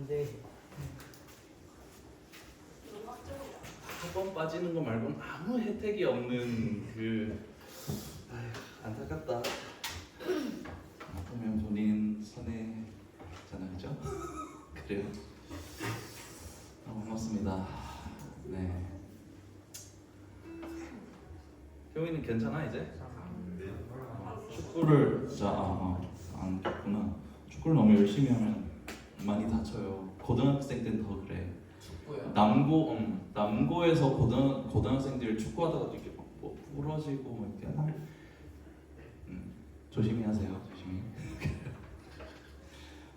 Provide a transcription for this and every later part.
돼. 한 번 빠지는 거 말고는 아무 혜택이 없는 안타깝다. 아프면 본인 손해잖아, 그죠? 그래요. 고맙습니다. 네. 효인은 괜찮아 이제? 축구를 안 됐구나. 축구를 너무 열심히 하면 많이 다쳐요. 고등학생 때는 더 그래. 축구야? 남고에서 고등학생들 축구하다가 이렇게 뭐 부러지고 뭐 이렇게 조심히 하세요. 조심히.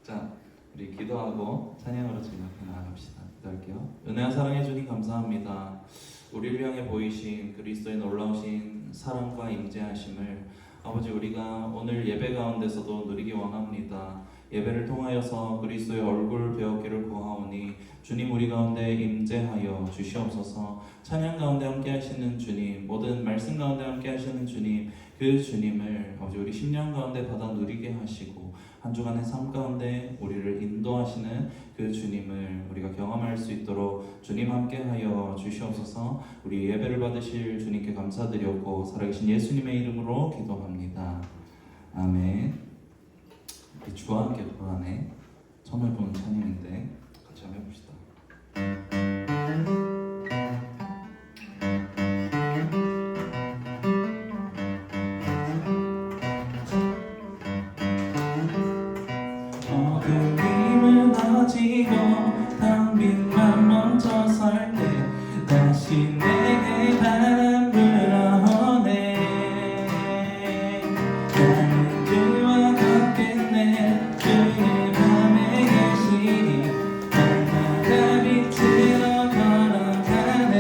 자, 우리 기도하고 찬양으로 지금 앞에 나아갑시다. 기도할게요. 은혜와 사랑해 주님 감사합니다. 우리를 향해 보이신 그리스도의 놀라우신 사랑과 임재하심을 아버지 우리가 오늘 예배 가운데서도 누리기 원합니다. 예배를 통하여서 그리스도의 얼굴 배우기를 구하오니 주님 우리 가운데 임재하여 주시옵소서. 찬양 가운데 함께 하시는 주님, 모든 말씀 가운데 함께 하시는 주님, 그 주님을 아버지 우리 10년 가운데 받아 누리게 하시고 한 주간의 삶 가운데 우리를 인도하시는 그 주님을 우리가 경험할 수 있도록 주님 함께하여 주시옵소서. 우리 예배를 받으실 주님께 감사드렸고 살아계신 예수님의 이름으로 기도합니다. 아멘. 우리 주와 함께 불안해 처음 해보는 찬양인데 같이 한번 해봅시다. 어둠이 무너지고 텅빈만 멈춰설 때 다시 내게 바람 불어오네. 나는 주와 걷겠네. 주의 밤에 계시니 날마다 빛으로 걸어가네.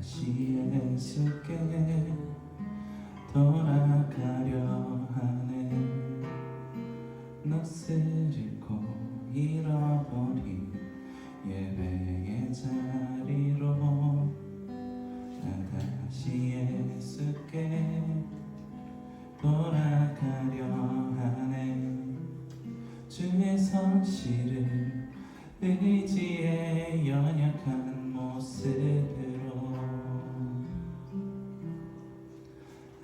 다시 예수께 돌아가려 하네. 넋을 잃고 잃어버린 예배의 자리로 나 다시 예수께 돌아가려 하네. 주의 성실을 의지에 연약한 모습으로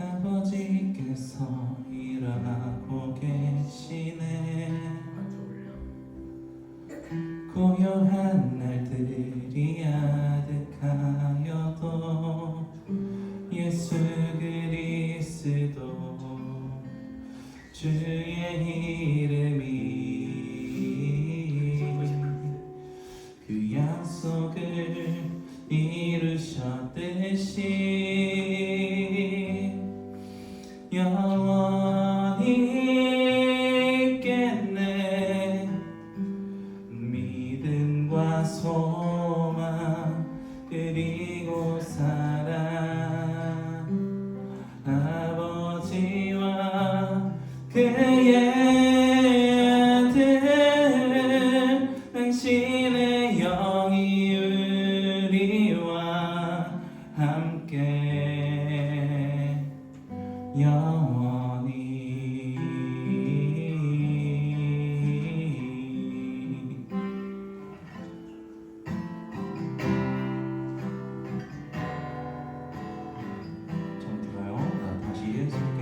아버지께서 일어나고 계시네. 고요한 날들이 아득하여도 예수 그리스도 주의 이름이 그 약속을 이루셨듯이 영원히 있겠네. 믿음과 소망 그리고 사랑 아버지와 그의 아들 당신의 영이 우리와 함께 영원히 좀 들어요. 나 다시 예수께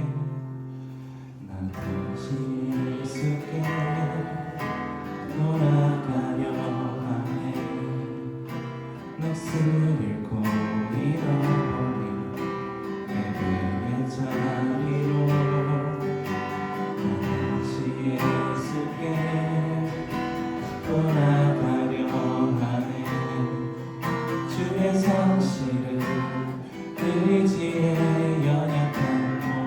나 다시 예수께 돌아가려 하네. 넋을 잃고 잃어버린 예배의 자리로 나 다시 예수께 돌아가려 하네. 주의 성실을 의지에 연약한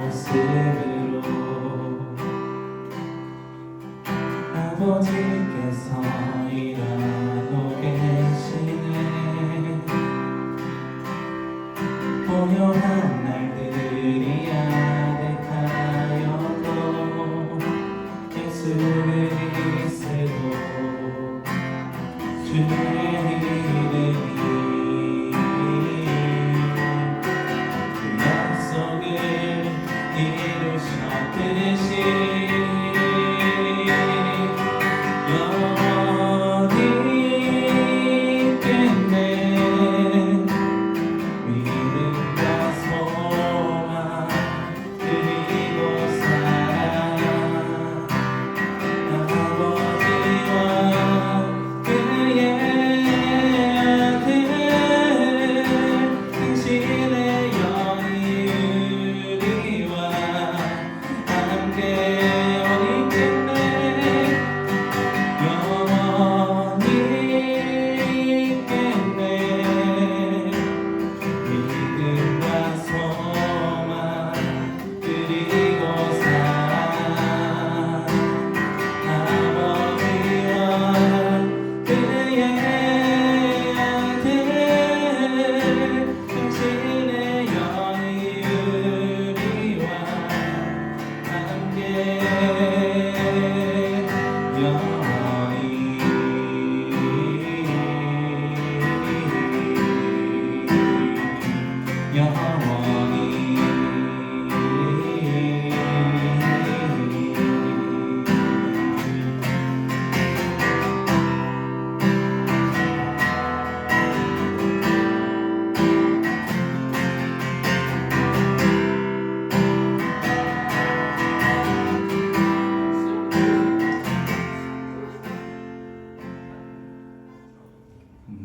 모습으로 아버지께서 일하고 계시네. 고요한 날들이 아득하여도 예수 그리스도 주의 이름이 그 약속을 이루셨듯이 영원히 있겠네. 믿음과 소망 그리고 사랑 아버지와 그의 아들 당신의 영이 우리와 함께 있겠네. 영원히 있겠네. 믿음과 소망 그리고 사랑 아버지와 그의 아들 당신의 영이 우리와 함께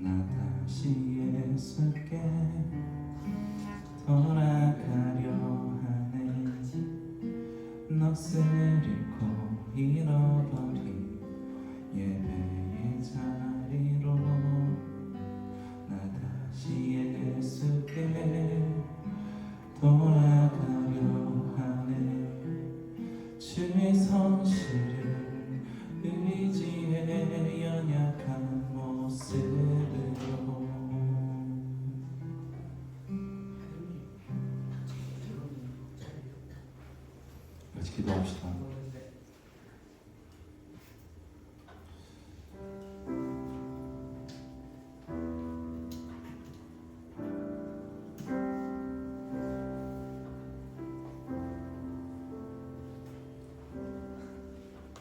나 다시 예수께 돌아가려 하네. 넋을 잃고 잃어버린 예배의 자리로 나 다시 예수께 돌아가려 하네. 주의 성실을 의지에 연약한 모습으로 같이 기도합시다.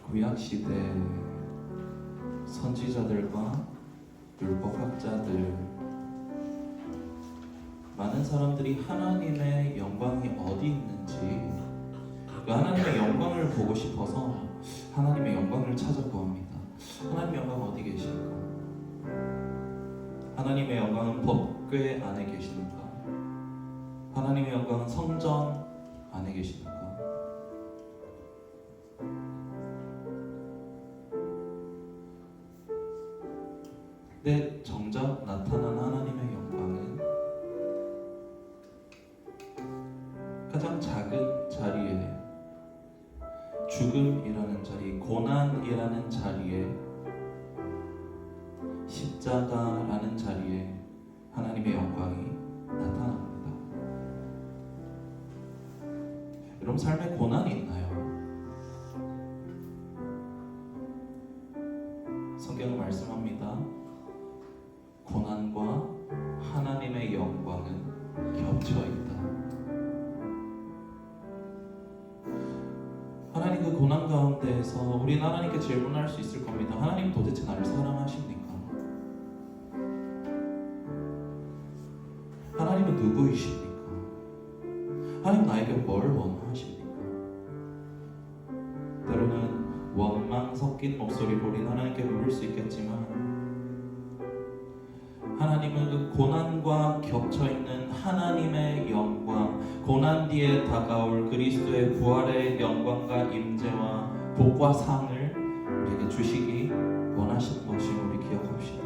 구약 시대 선지자들과 율법학자들, 많은 사람들이 하나님의 영광이 어디 있는지, 그 하나님의 영광을 보고 싶어서 하나님의 영광을 찾아 구합니다. 하나님의 영광 어디 계십니까? 하나님의 영광은 법궤 안에 계십니까? 하나님의 영광은 성전 안에 계십니까? 근데 정작 나타난 하나님의 영광은 가장 작은 자리에, 죽음이라는 자리, 고난이라는 자리에, 십자가라는 자리에 하나님의 영광이 나타납니다. 여러분 삶에 고난이 있나요? 성경은 말씀합니다. 고난과 하나님의 영광은 겹쳐 있다. 하나님 그 고난 가운데에서 우리는 하나님께 질문할 수 있을 겁니다. 하나님 도대체 나를 사랑하십니까? 하나님은 누구이십니까? 하나님 나에게 뭘 원하십니까? 때로는 원망 섞인 목소리로 우리는 하나님께 물을 수 있겠지만, 하나님은 그 고난과 겹쳐있는 하나님의 영광, 고난 뒤에 다가올 그리스도의 부활의 영광과 임재와 복과 상을 우리에게 주시기 원하시는 것임을 우리 기억합시다.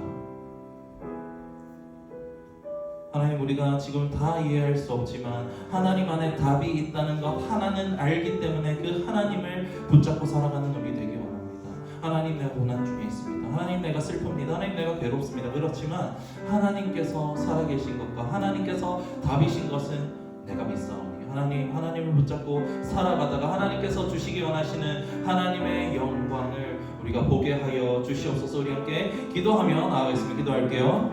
하나님, 우리가 지금 다 이해할 수 없지만 하나님 안에 답이 있다는 것 하나는 알기 때문에 그 하나님을 붙잡고 살아가는 우리 되기 원합니다. 하나님, 내가 고난 중에 있습니다. 하나님, 내가 슬픕니다. 하나님, 내가 괴롭습니다. 그렇지만 하나님께서 살아계신 것과 하나님께서 답이신 것은 내가 믿사오니 하나님을 붙잡고 살아가다가 하나님께서 주시기 원하시는 하나님의 영광을 우리가 보게 하여 주시옵소서. 우리 함께 기도하며 나아가겠습니다. 기도할게요.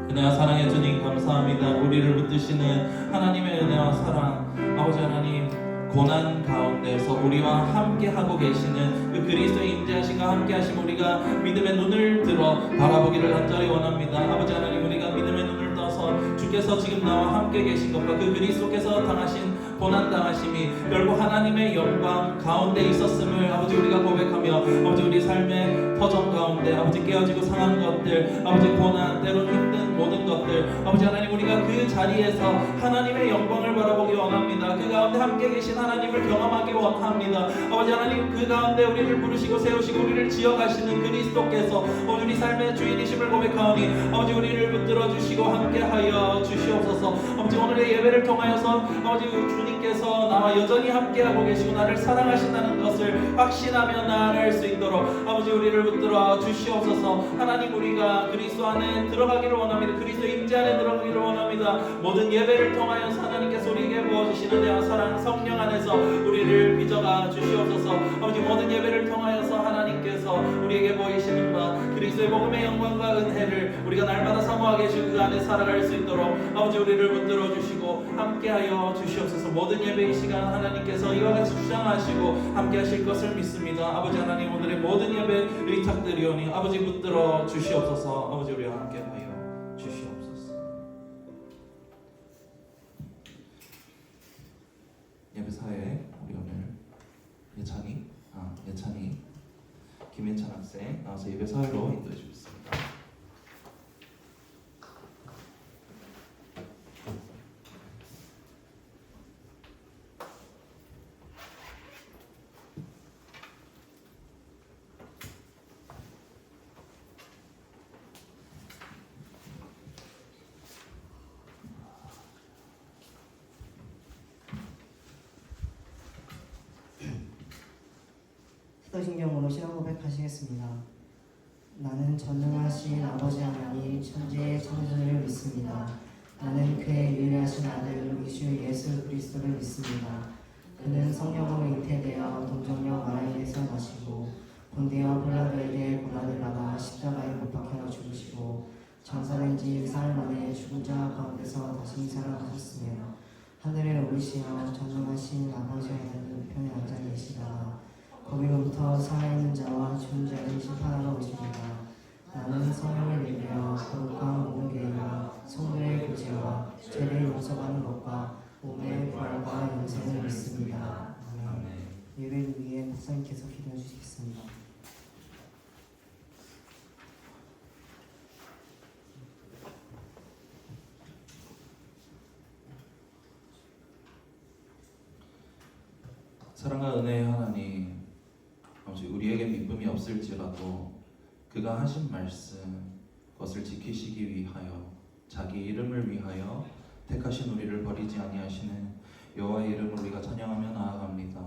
은혜와 사랑의 주님 감사합니다. 우리를 붙드시는 하나님의 은혜와 사랑, 아버지 하나님, 고난 가운데서 우리와 함께하고 계시는 그 그리스도의 임재하심과 함께하심 우리가 믿음의 눈을 들어 바라보기를 간절히 원합니다. 아버지 하나님, 우리가 믿음의 눈을 떠서 주께서 지금 나와 함께 계신 것과 그 그리스도께서 당하신 고난 당하심이 결국 하나님의 영광 가운데 있었음을 아버지 우리가 고백하며, 아버지 우리 삶의 터전 가운데 아버지 깨어지고 상한 것들, 아버지 고난, 때로는 힘든 모든 것들, 아버지 하나님, 우리가 그 자리에서 하나님의 영광을 바라보기 원합니다. 그 가운데 함께 계신 하나님을 경험하기 원합니다. 아버지 하나님, 그 가운데 우리를 부르시고 세우시고 우리를 지어가시는 그리스도께서 우리 삶의 주인이심을 고백하오니 아버지 우리를 붙들어 주시고 함께하여 주시옵소서. 아버지 오늘의 예배를 통하여서 아버지 주님께서 나와 여전히 함께하고 계시고 나를 사랑하신다는 것을 확신하며 나아갈 수 있도록 아버지 우리를 붙들어 주시옵소서. 하나님, 우리가 그리스도 안에 들어가기를 원합니다. 그리스도 임재 안에 들어가기를 원합니다. 모든 예배를 통하여서 하나님께서 우리에게 부어주시는 은혜와 사랑, 성령 안에서 우리를 빚어가 주시옵소서. 아버지 모든 예배를 통하여서 하나님께서 우리에게 보이시는 바 그리스도의 복음의 영광과 은혜를 우리가 날마다 사모하게 주시고 그 안에 살아갈 수 있도록 아버지 우리를 붙들어 주시고 함께하여 주시옵소서. 모든 예배의 시간 하나님께서 이와 같이 주장하시고 함께하실 것을 믿습니다. 아버지 하나님, 오늘의 모든 예배 의탁드리오니 아버지 붙들어 주시옵소서. 아버지 우리와 함께하여 주시옵소서. 예배사에 우리 오늘 예찬이 김예찬 학생 나와서 예배사회로 인도해 주겠습니다. 사도신경으로 신앙 고백하시겠습니다. 나는 전능하신 아버지 하나님 천지의 창조주를 믿습니다. 나는 그의 유일하신 아들 우리 주 예수 그리스도를 믿습니다. 그는 성령으로 잉태되어 동정녀 마리아에게서 나시고 본디오 빌라도에 대해 고난을 받아 십자가에 못 박혀 죽으시고 장사된 지 사흘 만에 죽은 자 가운데서 다시 살아나셨으며 하늘에 오르시어 전능하신 아버지 하나님 우편에 앉아 계시다가 거기로부터 살아있는 자와 죽은 자를 심판하러 오십니다. 나는 성령을 믿으며 거룩한 모든 교회와 성도의 교제와 죄를 용서받는 것과 몸의 부활과 영생을 믿습니다. 아멘. 아멘. 예배를 위해 목사님께서 기도해 주시겠습니다. 사랑과 은혜의 하나님, 아버지 우리에게 믿음이 없을지라도 그가 하신 말씀 그것을 지키시기 위하여 자기 이름을 위하여 택하신 우리를 버리지 아니하시는 여호와의 이름을 우리가 찬양하며 나아갑니다.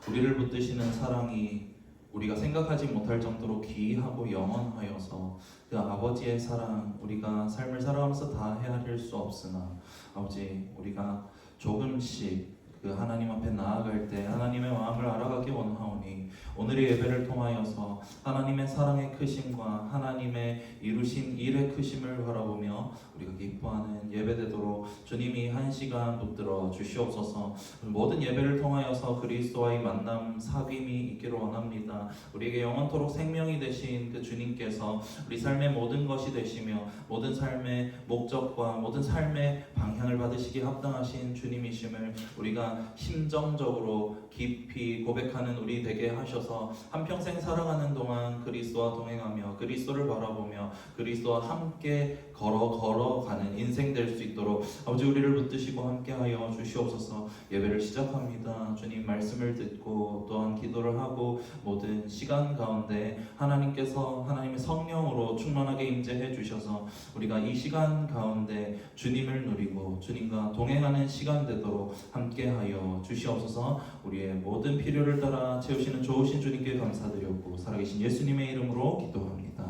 우리를 붙드시는 사랑이 우리가 생각하지 못할 정도로 귀하고 영원하여서 그 아버지의 사랑 우리가 삶을 살아가면서 다 헤아릴 수 없으나 아버지 우리가 조금씩 그 하나님 앞에 나아갈 때 하나님의 마음을 알아가기 원하오니 오늘의 예배를 통하여서 하나님의 사랑의 크심과 하나님의 이루신 일의 크심을 바라보며 우리가 기뻐하는 예배되도록 주님이 한 시간 붙들어 주시옵소서. 모든 예배를 통하여서 그리스도와의 만남 사귐이 있기를 원합니다. 우리에게 영원토록 생명이 되신 그 주님께서 우리 삶의 모든 것이 되시며 모든 삶의 목적과 모든 삶의 방향을 받으시기에 합당하신 주님이심을 우리가 심정적으로 깊이 고백하는 우리 되게 하셔서 한평생 살아가는 동안 그리스도와 동행하며 그리스도를 바라보며 그리스도와 함께 걸어가는 인생 될 수 있도록 아버지 우리를 붙드시고 함께하여 주시옵소서. 예배를 시작합니다. 주님 말씀을 듣고 또한 기도를 하고 모든 시간 가운데 하나님께서 하나님의 성령으로 충만하게 임재해 주셔서 우리가 이 시간 가운데 주님을 누리고 주님과 동행하는 시간 되도록 함께하여 주시옵소서. 우리의 모든 필요를 따라 채우시는 좋으신 주님께 감사드렸고 살아계신 예수님의 이름으로 기도합니다.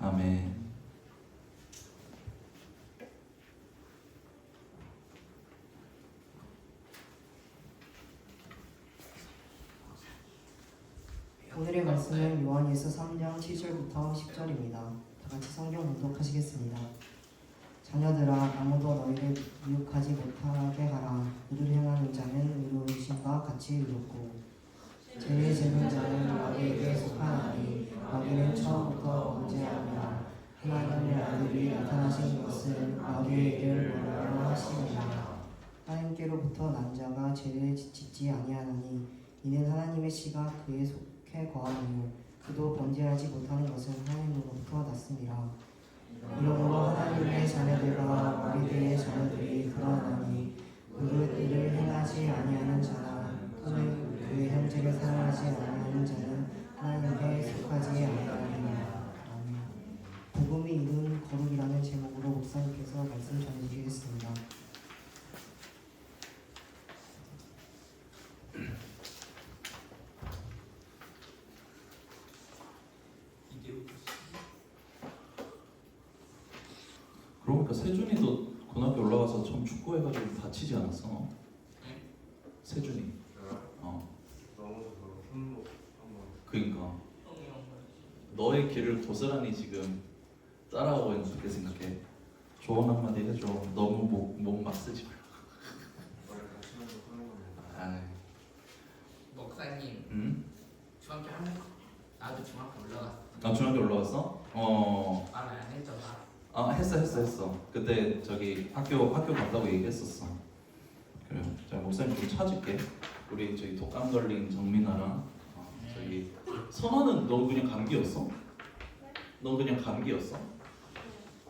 아멘. 오늘의 말씀은 요한일서 3장 7절부터 10절입니다. 다 같이 성경 봉독하시겠습니다. 자녀들아 아무도 너희를 미혹하지 못하게 하라. 의를 행하는 자는 의로우심과 같이 의롭고 죄를 짓는 자는 마귀에게 속하나니 마귀는 처음부터 범죄하며 하나님의 아들이 나타나신 것은 마귀의 일을 모르려 하심이라. 하나님께로부터 난 자가 죄를 짓지 아니하나니 이는 하나님의 씨가 그의 속해 거하며 그도 범죄하지 못하는 것은 하나님으로부터 났습니다. 이러므로 하나님의 자녀들과 우리들의 자녀들이 그러하나니 의를 행하지 아니하는 자나 또는 그의 형제를 사랑하지 아니하는 자는 하나님께 속하지 아니하느니라. 아멘. 복음이 이룬 거룩이라는 제목으로 목사님께서 말씀 전해주시겠습니다. 그러니까 세준이도 고등학교 올라가서 처음 축구해가지고 다치지 않았어? 세준이. 그러니까 너의 길을 고스란히 지금 따라가고 있는 게 생각해. 조언 한마디 해줘. 너무 몸 막 쓰지 말고. 아이. 목사님, 응? 중학교 나도 중학교 올라갔어. 아 중학교 올라갔어? 말 안 했잖아. 아 했어. 그때 저기 학교 간다고 얘기했었어. 그래. 자 목사님 좀 찾을게. 우리 저기 독감 걸린 정민아랑 저기 선아는 너 그냥 감기였어? 너 그냥 감기였어?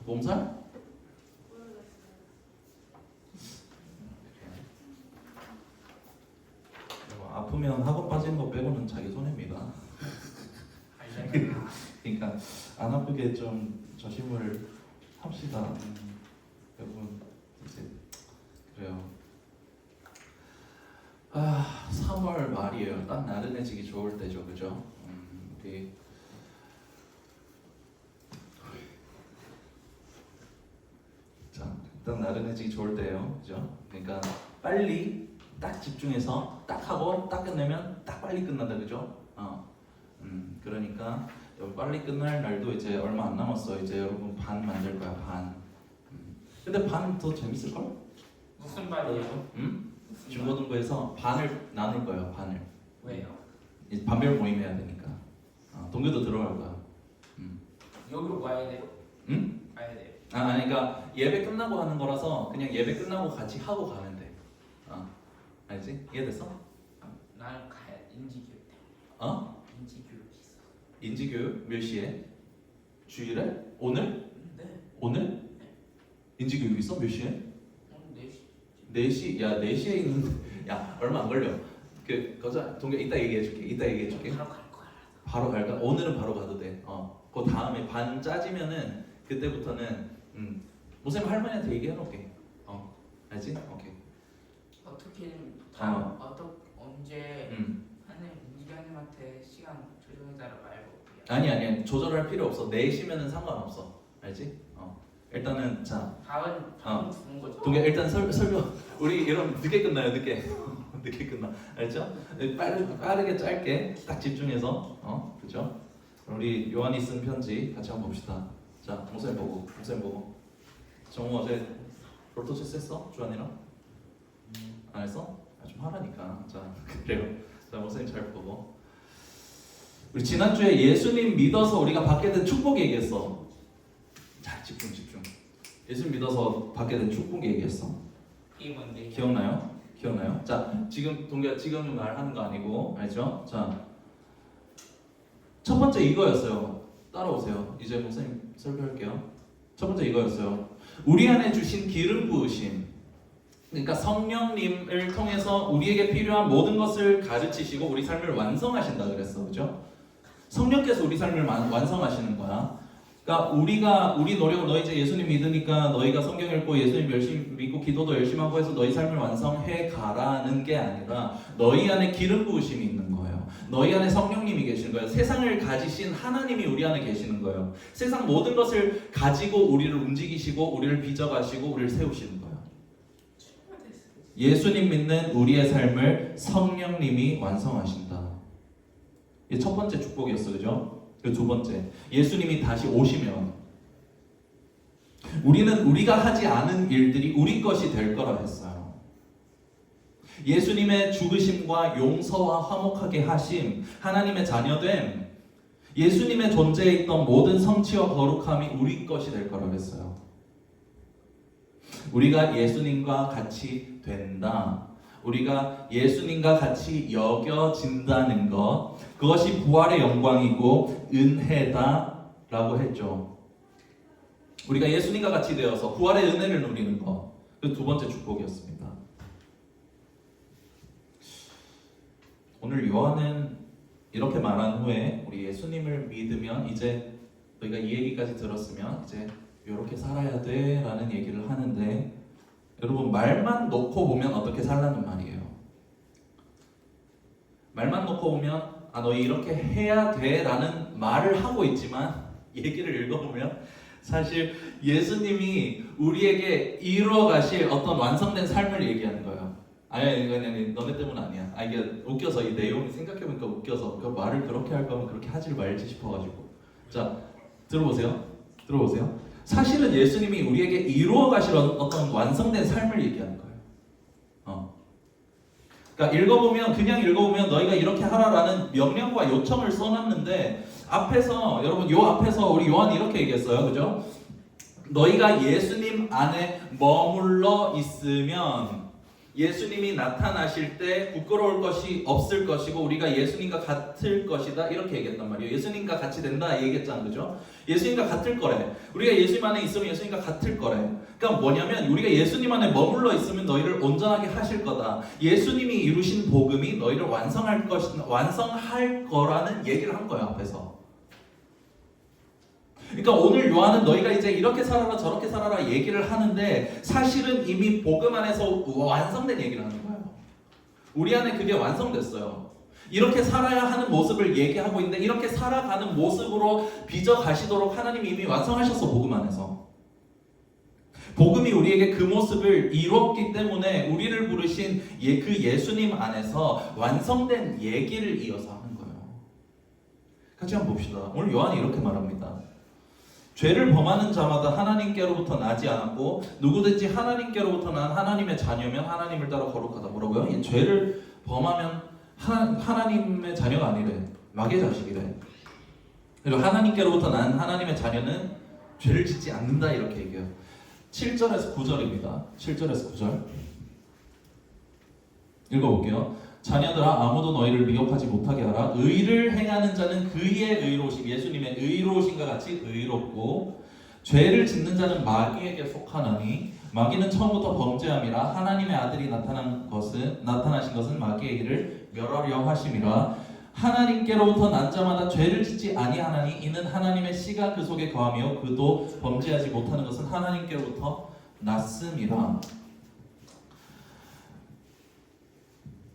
몸살? 아프면 학원 빠지는 거 빼고는 자기 손해입니다. 그러니까 안 아프게 좀 조심을 합시다. 여러분 이제 그래요. 3월 말이에요. 딱 나른해지기 좋을 때죠, 그죠? 우리 자, 딱 나른해지기 좋을 때예요, 그죠? 그러니까 빨리 딱 집중해서 딱 하고 딱 끝내면 딱 빨리 끝난다, 그죠? 그러니까 빨리 끝날 날도 이제 얼마 안 남았어. 이제 여러분 반 만들 거야, 반. 근데 반 더 재밌을 걸? 무슨 반이에요? 무슨 중고등부에서 반을 나눌 거예요, 반을. 반? 왜요? 이제 반별 모임 해야 되니까. 동교도 들어갈 거야. 여기로 가야 돼요? 응? 가야 돼요. 그러니까 예배 끝나고 하는 거라서 그냥 예배 끝나고 같이 하고 가면 돼. 알지? 이해됐어? 나는 가야 인지교육. 인지교육 있어. 인지교육 몇 시에? 주일에? 오늘? 네. 오늘? 인지교육 있어? 몇 시에? 오늘 4시? 4시. 야 4시에 있는 야 얼마 안 걸려. 거자 동교 이따 얘기해줄게. 바로 갈 거야. 바로 갈까? 오늘은 바로 가도 돼. 그 다음에 반 짜지면은 그때부터는 모쌤 할머니한테 얘기해놓을게. 알지? 오케이. 어떻게 언제 이장님한테 시간 조정해달라고 알고. 아니 조절할 필요 없어. 4시면은 상관없어. 알지? 일단은 자 다음 주는 거죠? 동교 일단 설명. 우리 이런 늦게 끝나요. 늦게 끝나. 알죠? 빠르게 짧게 딱 집중해서 그죠? 우리 요한이 쓴 편지 같이 한번 봅시다. 자, 목사님 보고. 정우 어제 롤토체스 했어? 주한이랑? 안 했어? 좀 하라니까. 자, 그래요. 자, 목사님 잘 보고. 우리 지난주에 예수님 믿어서 우리가 받게 된 축복 얘기했어. 자, 집중. 예수님 믿어서 받게 된 축복 얘기했어. 이게 뭔데? 기억나요? 자, 지금 말하는 거 아니고, 알죠? 자, 첫 번째 이거였어요. 따라오세요. 이제 목사님 설교할게요. 첫 번째 이거였어요. 우리 안에 주신 기름 부으심. 그러니까 성령님을 통해서 우리에게 필요한 모든 것을 가르치시고 우리 삶을 완성하신다 그랬어, 그죠? 성령께서 우리 삶을 완성하시는 거야. 그러니까 우리 노력으로 너희 이제 예수님 믿으니까 너희가 성경 읽고 예수님 열심히 믿고 기도도 열심히 하고 해서 너희 삶을 완성해 가라는 게 아니라 너희 안에 기름 부으심이 있는 거예요. 너희 안에 성령님이 계시는 거예요. 세상을 가지신 하나님이 우리 안에 계시는 거예요. 세상 모든 것을 가지고 우리를 움직이시고 우리를 빚어가시고 우리를 세우시는 거예요. 예수님 믿는 우리의 삶을 성령님이 완성하신다. 이게 첫 번째 축복이었어, 그죠? 그 두 번째, 예수님이 다시 오시면 우리는 우리가 하지 않은 일들이 우리 것이 될 거라 했어요. 예수님의 죽으심과 용서와 화목하게 하심, 하나님의 자녀됨, 예수님의 존재에 있던 모든 성취와 거룩함이 우리 것이 될 거라 했어요. 우리가 예수님과 같이 된다. 우리가 예수님과 같이 여겨진다는 것, 그것이 부활의 영광이고 은혜다라고 했죠. 우리가 예수님과 같이 되어서 부활의 은혜를 누리는 것, 그 두 번째 축복이었습니다. 오늘 요한은 이렇게 말한 후에 우리 예수님을 믿으면 이제 너희가 이 얘기까지 들었으면 이제 이렇게 살아야 돼 라는 얘기를 하는데, 여러분 말만 놓고 보면 어떻게 살라는 말이에요. 말만 놓고 보면 너희 이렇게 해야 돼 라는 말을 하고 있지만 얘기를 읽어보면 사실 예수님이 우리에게 이루어 가실 어떤 완성된 삶을 얘기하는 거예요. 아니 너네 때문 아니야. 이게 웃겨서 이 내용이 생각해보니까 웃겨서 그 말을 그렇게 할 거면 그렇게 하지 말지 싶어가지고. 자, 들어보세요. 사실은 예수님이 우리에게 이루어 가실 어떤 완성된 삶을 얘기하는 거예요. 그러니까 그냥 읽어보면 너희가 이렇게 하라라는 명령과 요청을 써놨는데 앞에서 여러분 요 앞에서 우리 요한이 이렇게 얘기했어요, 그죠? 너희가 예수님 안에 머물러 있으면 예수님이 나타나실 때 부끄러울 것이 없을 것이고 우리가 예수님과 같을 것이다 이렇게 얘기했단 말이에요. 예수님과 같이 된다 얘기했잖아, 그죠? 예수님과 같을 거래. 우리가 예수님 안에 있으면 예수님과 같을 거래. 그러니까 뭐냐면 우리가 예수님 안에 머물러 있으면 너희를 온전하게 하실 거다. 예수님이 이루신 복음이 너희를 완성할 거라는 얘기를 한 거예요, 앞에서. 그러니까 오늘 요한은 너희가 이제 이렇게 살아라 저렇게 살아라 얘기를 하는데 사실은 이미 복음 안에서 완성된 얘기를 하는 거예요. 우리 안에 그게 완성됐어요. 이렇게 살아야 하는 모습을 얘기하고 있는데 이렇게 살아가는 모습으로 빚어 가시도록 하나님이 이미 완성하셨어, 복음 안에서. 복음이 우리에게 그 모습을 이뤘기 때문에 우리를 부르신 그 예수님 안에서 완성된 얘기를 이어서 하는 거예요. 같이 한번 봅시다. 오늘 요한이 이렇게 말합니다. 죄를 범하는 자마다 하나님께로부터 나지 않았고 누구든지 하나님께로부터 난 하나님의 자녀면 하나님을 따라 거룩하다. 뭐라고요? 이 죄를 범하면 하나님의 자녀가 아니래. 마귀의 자식이래. 그리고 하나님께로부터 난 하나님의 자녀는 죄를 짓지 않는다 이렇게 얘기해요. 7절에서 9절입니다. 7절에서 9절 읽어볼게요. 자녀들아 아무도 너희를 미혹하지 못하게 하라. 의를 행하는 자는 그의 의로우심, 예수님의 의로우심과 같이 의롭고 죄를 짓는 자는 마귀에게 속하나니 마귀는 처음부터 범죄함이라 하나님의 아들이 나타나신 것은 마귀의 일을 멸하려 하심이라. 하나님께로부터 난 자마다 죄를 짓지 아니하나니 이는 하나님의 씨가 그 속에 거하며 그도 범죄하지 못하는 것은 하나님께로부터 났음이라.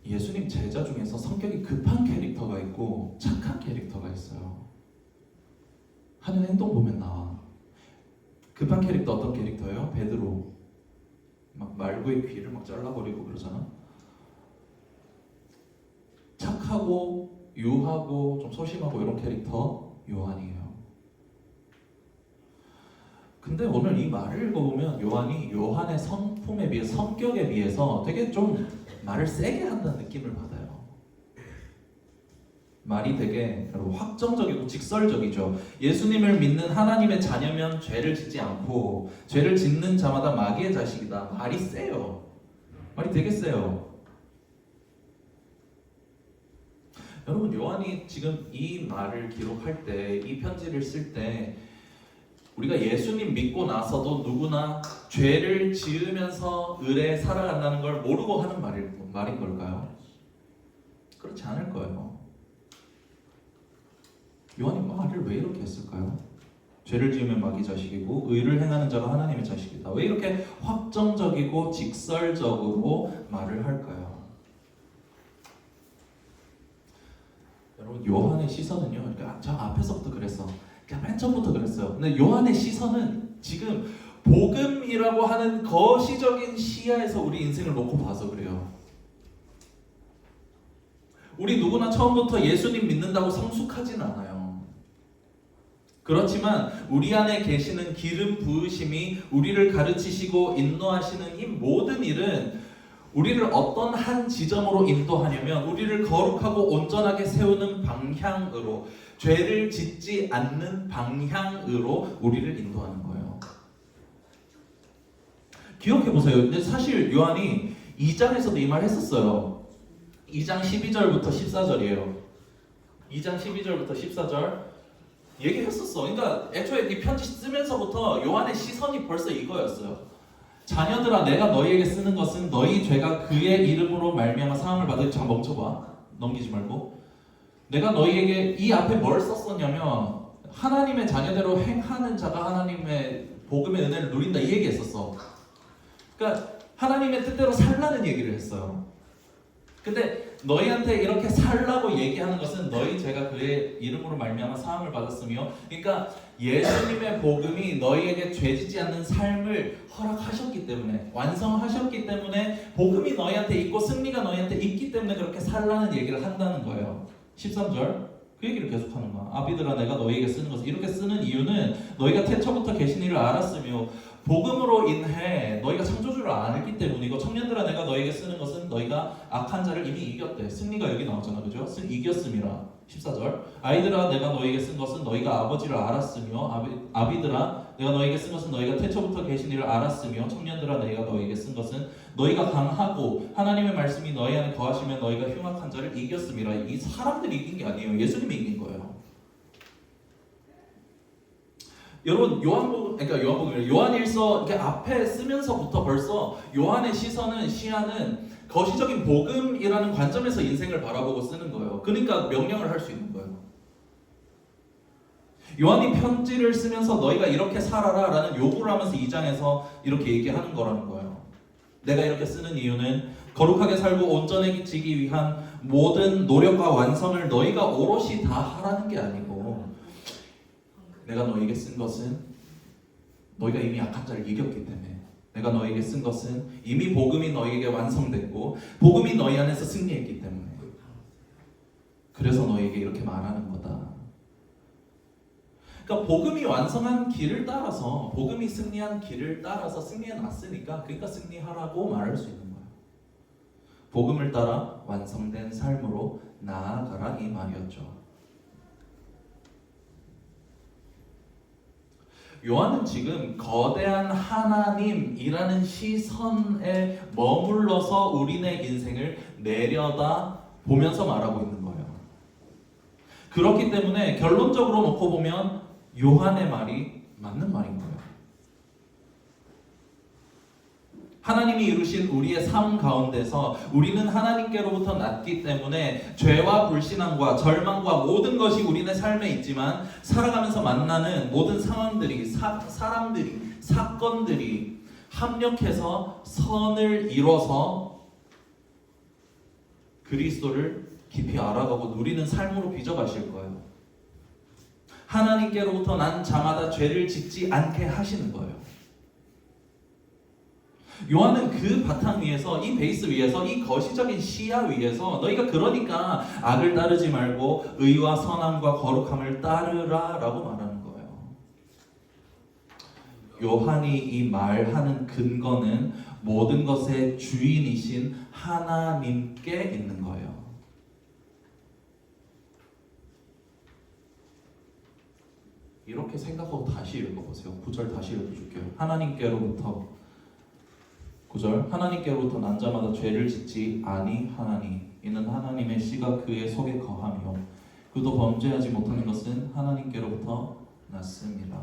예수님 제자 중에서 성격이 급한 캐릭터가 있고 착한 캐릭터가 있어요. 하는 행동 보면 나와. 급한 캐릭터 어떤 캐릭터예요? 베드로. 막 말구의 귀를 막 잘라버리고 그러잖아. 착하고 유하고 좀 소심하고 이런 캐릭터 요한이에요. 근데 오늘 이 말을 읽어보면 요한이 요한의 성품에 비해 성격에 비해서 되게 좀 말을 세게 한다는 느낌을 받아요. 말이 되게 확정적이고 직설적이죠. 예수님을 믿는 하나님의 자녀면 죄를 짓지 않고 죄를 짓는 자마다 마귀의 자식이다. 말이 세요. 말이 되게 세요. 여러분 요한이 지금 이 말을 기록할 때, 이 편지를 쓸 때 우리가 예수님 믿고 나서도 누구나 죄를 지으면서 의례 살아간다는 걸 모르고 하는 말인 걸까요? 그렇지 않을 거예요. 요한이 말을 왜 이렇게 했을까요? 죄를 지으면 마귀 자식이고 의를 행하는 자가 하나님의 자식이다. 왜 이렇게 확정적이고 직설적으로 말을 할까요? 여러분 요한의 시선은요, 그러니까 저 앞에서부터 그랬어. 그냥 맨 처음부터 그랬어요. 근데 요한의 시선은 지금 복음이라고 하는 거시적인 시야에서 우리 인생을 놓고 봐서 그래요. 우리 누구나 처음부터 예수님 믿는다고 성숙하진 않아요. 그렇지만 우리 안에 계시는 기름 부으심이 우리를 가르치시고 인도하시는 이 모든 일은 우리를 어떤 한 지점으로 인도하냐면 우리를 거룩하고 온전하게 세우는 방향으로, 죄를 짓지 않는 방향으로 우리를 인도하는 거예요. 기억해 보세요. 근데 사실 요한이 2장에서도 이 말 했었어요. 2장 12절부터 14절이에요. 2장 12절부터 14절 얘기했었어. 그러니까 애초에 이 편지 쓰면서부터 요한의 시선이 벌써 이거였어요. 자녀들아 내가 너희에게 쓰는 것은 너희 죄가 그의 이름으로 말미암아 사함을 받을. 잠깐 멈춰봐. 넘기지 말고. 내가 너희에게 이 앞에 뭘 썼었냐면 하나님의 자녀대로 행하는 자가 하나님의 복음의 은혜를 누린다 이 얘기했었어. 그러니까 하나님의 뜻대로 살라는 얘기를 했어요. 근데 너희한테 이렇게 살라고 얘기하는 것은 너희 죄가 그의 이름으로 말미암아 사함을 받았으며, 그러니까 예수님의 복음이 너희에게 죄지지 않는 삶을 허락하셨기 때문에, 완성하셨기 때문에, 복음이 너희한테 있고 승리가 너희한테 있기 때문에 그렇게 살라는 얘기를 한다는 거예요. 13절 그 얘기를 계속하는 거야. 아비들아 내가 너희에게 쓰는 것을, 이렇게 쓰는 이유는 너희가 태초부터 계신 이를 알았으며 복음으로 인해 너희가 창조주를 알기 때문이고, 청년들아 내가 너희에게 쓰는 것은 너희가 악한 자를 이미 이겼대. 승리가 여기 나오잖아, 그죠? 이겼음이라. 14절 아이들아 내가 너희에게 쓴 것은 너희가 아버지를 알았으며, 아비들아 내가 너희에게 쓴 것은 너희가 태초부터 계신 이를 알았으며, 청년들아 내가 너희에게 쓴 것은 너희가 강하고 하나님의 말씀이 너희 안에 거하시면 너희가 흉악한 자를 이겼음이라. 이 사람들이 이긴 게 아니에요. 예수님이 이긴 거예요. 여러분 요한일서 이렇게 앞에 쓰면서부터 벌써 요한의 시야는 거시적인 복음이라는 관점에서 인생을 바라보고 쓰는 거예요. 그러니까 명령을 할 수 있는 거예요. 요한이 편지를 쓰면서 너희가 이렇게 살아라 라는 요구를 하면서 2장에서 이렇게 얘기하는 거라는 거예요. 내가 이렇게 쓰는 이유는 거룩하게 살고 온전해지기 위한 모든 노력과 완성을 너희가 오롯이 다 하라는 게 아니고, 내가 너희에게 쓴 것은 너희가 이미 악한 자를 이겼기 때문에 내가 너에게 쓴 것은 이미 복음이 너에게 완성됐고 복음이 너희 안에서 승리했기 때문에 그래서 너에게 이렇게 말하는 거다. 그러니까 복음이 완성한 길을 따라서 복음이 승리한 길을 따라서 승리해 놨으니까 그러니까 승리하라고 말할 수 있는 거야. 복음을 따라 완성된 삶으로 나아가라 이 말이었죠. 요한은 지금 거대한 하나님이라는 시선에 머물러서 우리네 인생을 내려다 보면서 말하고 있는 거예요. 그렇기 때문에 결론적으로 놓고 보면 요한의 말이 맞는 말인 거예요. 하나님이 이루신 우리의 삶 가운데서 우리는 하나님께로부터 났기 때문에 죄와 불신앙과 절망과 모든 것이 우리의 삶에 있지만 살아가면서 만나는 모든 상황들이 사람들이 사건들이 합력해서 선을 이뤄서 그리스도를 깊이 알아가고 누리는 삶으로 빚어가실 거예요. 하나님께로부터 난 자마다 죄를 짓지 않게 하시는 거예요. 요한은 그 바탕 위에서 이 베이스 위에서 이 거시적인 시야 위에서 너희가 그러니까 악을 따르지 말고 의와 선함과 거룩함을 따르라 라고 말하는 거예요. 요한이 이 말하는 근거는 모든 것의 주인이신 하나님께 있는 거예요. 이렇게 생각하고 다시 읽어보세요. 9절 다시 읽어줄게요. 하나님께로부터 9절 하나님께로부터 난 자마다 죄를 짓지 아니하나니 이는 하나님의 씨가 그의 속에 거하며 그도 범죄하지 못하는 것은 하나님께로부터 났습니다.